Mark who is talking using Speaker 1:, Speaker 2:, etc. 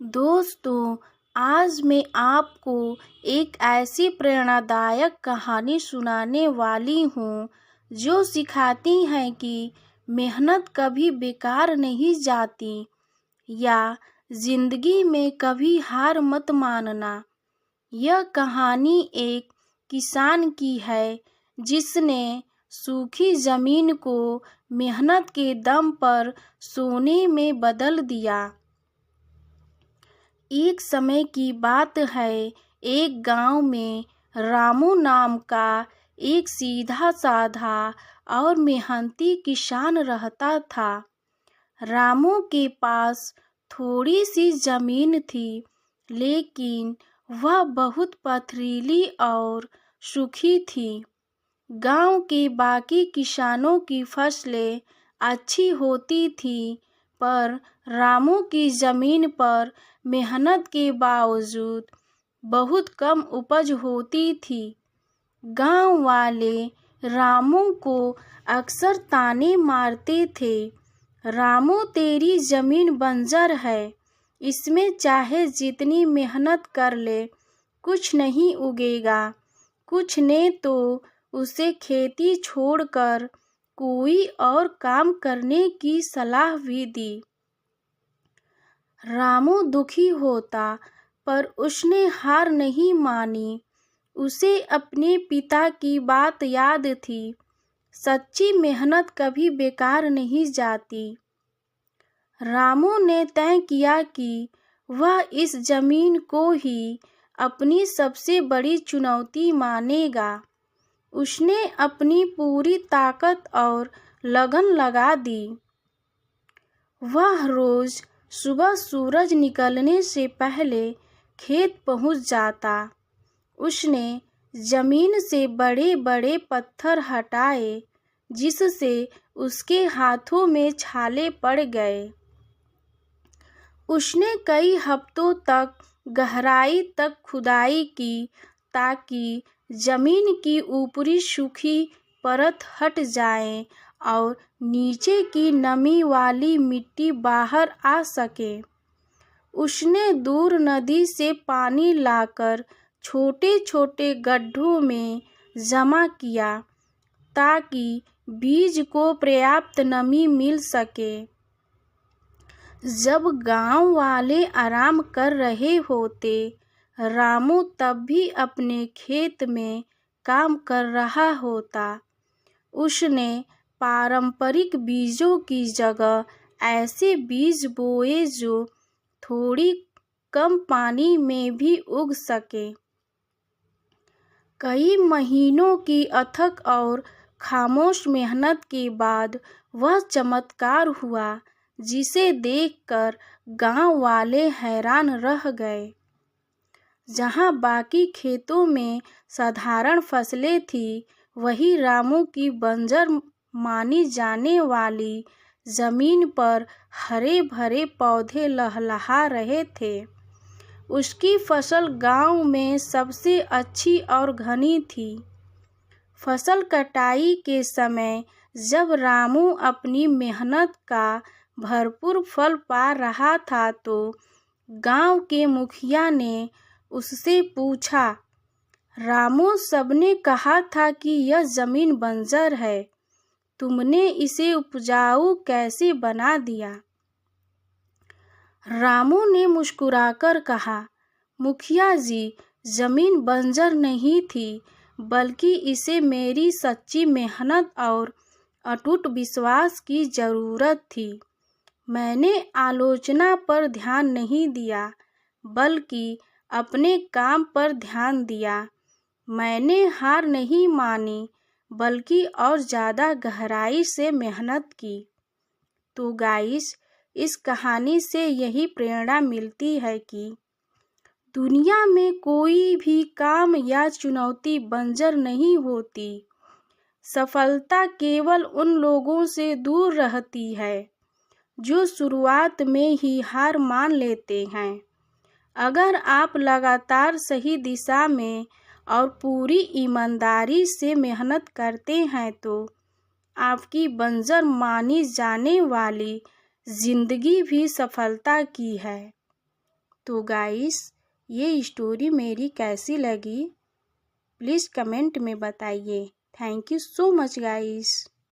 Speaker 1: दोस्तों, आज मैं आपको एक ऐसी प्रेरणादायक कहानी सुनाने वाली हूँ जो सिखाती है कि मेहनत कभी बेकार नहीं जाती या जिंदगी में कभी हार मत मानना। यह कहानी एक किसान की है जिसने सूखी जमीन को मेहनत के दम पर सोने में बदल दिया। एक समय की बात है, एक गांव में रामू नाम का एक सीधा साधा और मेहनती किसान रहता था। रामू के पास थोड़ी सी जमीन थी, लेकिन वह बहुत पथरीली और सूखी थी। गांव के बाकी किसानों की फसलें अच्छी होती थी, पर रामू की जमीन पर मेहनत के बावजूद बहुत कम उपज होती थी। गांव वाले रामू को अक्सर ताने मारते थे, रामू तेरी जमीन बंजर है, इसमें चाहे जितनी मेहनत कर ले कुछ नहीं उगेगा। कुछ ने तो उसे खेती छोड़कर कोई और काम करने की सलाह भी दी। रामू दुखी होता, पर उसने हार नहीं मानी। उसे अपने पिता की बात याद थी, सच्ची मेहनत कभी बेकार नहीं जाती। रामू ने तय किया कि वह इस जमीन को ही अपनी सबसे बड़ी चुनौती मानेगा। उसने अपनी पूरी ताकत और लगन लगा दी। वह रोज सुबह सूरज निकलने से पहले खेत पहुंच जाता। उसने जमीन से बड़े बड़े पत्थर हटाए, जिससे उसके हाथों में छाले पड़ गए। उसने कई हफ्तों तक गहराई तक खुदाई की, ताकि जमीन की ऊपरी सूखी परत हट जाए और नीचे की नमी वाली मिट्टी बाहर आ सके। उसने दूर नदी से पानी लाकर छोटे छोटे गड्ढों में जमा किया, ताकि बीज को पर्याप्त नमी मिल सके। जब गांव वाले आराम कर रहे होते, रामू तब भी अपने खेत में काम कर रहा होता। उसने पारंपरिक बीजों की जगह ऐसे बीज बोए जो थोड़ी कम पानी में भी उग सके। कई महीनों की अथक और खामोश मेहनत के बाद वह चमत्कार हुआ, जिसे देखकर गांव वाले हैरान रह गए। जहां बाकी खेतों में साधारण फसलें थीं, वहीं रामू की बंजर मानी जाने वाली जमीन पर हरे भरे पौधे लहलहा रहे थे। उसकी फसल गांव में सबसे अच्छी और घनी थी। फसल कटाई के समय जब रामू अपनी मेहनत का भरपूर फल पा रहा था, तो गांव के मुखिया ने उससे पूछा, रामू, सबने कहा था कि यह जमीन बंजर है, तुमने इसे उपजाऊ कैसे बना दिया? रामू ने मुस्कुराकर कहा, मुखिया जी, जमीन बंजर नहीं थी, बल्कि इसे मेरी सच्ची मेहनत और अटूट विश्वास की जरूरत थी। मैंने आलोचना पर ध्यान नहीं दिया, बल्कि अपने काम पर ध्यान दिया। मैंने हार नहीं मानी, बल्कि और ज़्यादा गहराई से मेहनत की। तो गाइस, इस कहानी से यही प्रेरणा मिलती है कि दुनिया में कोई भी काम या चुनौती बंजर नहीं होती। सफलता केवल उन लोगों से दूर रहती है जो शुरुआत में ही हार मान लेते हैं। अगर आप लगातार सही दिशा में और पूरी ईमानदारी से मेहनत करते हैं, तो आपकी बंजर मानी जाने वाली जिंदगी भी सफलता की है। तो गाइस ये स्टोरी मेरी कैसी लगी प्लीज़ कमेंट में बताइए। Thank you so much guys.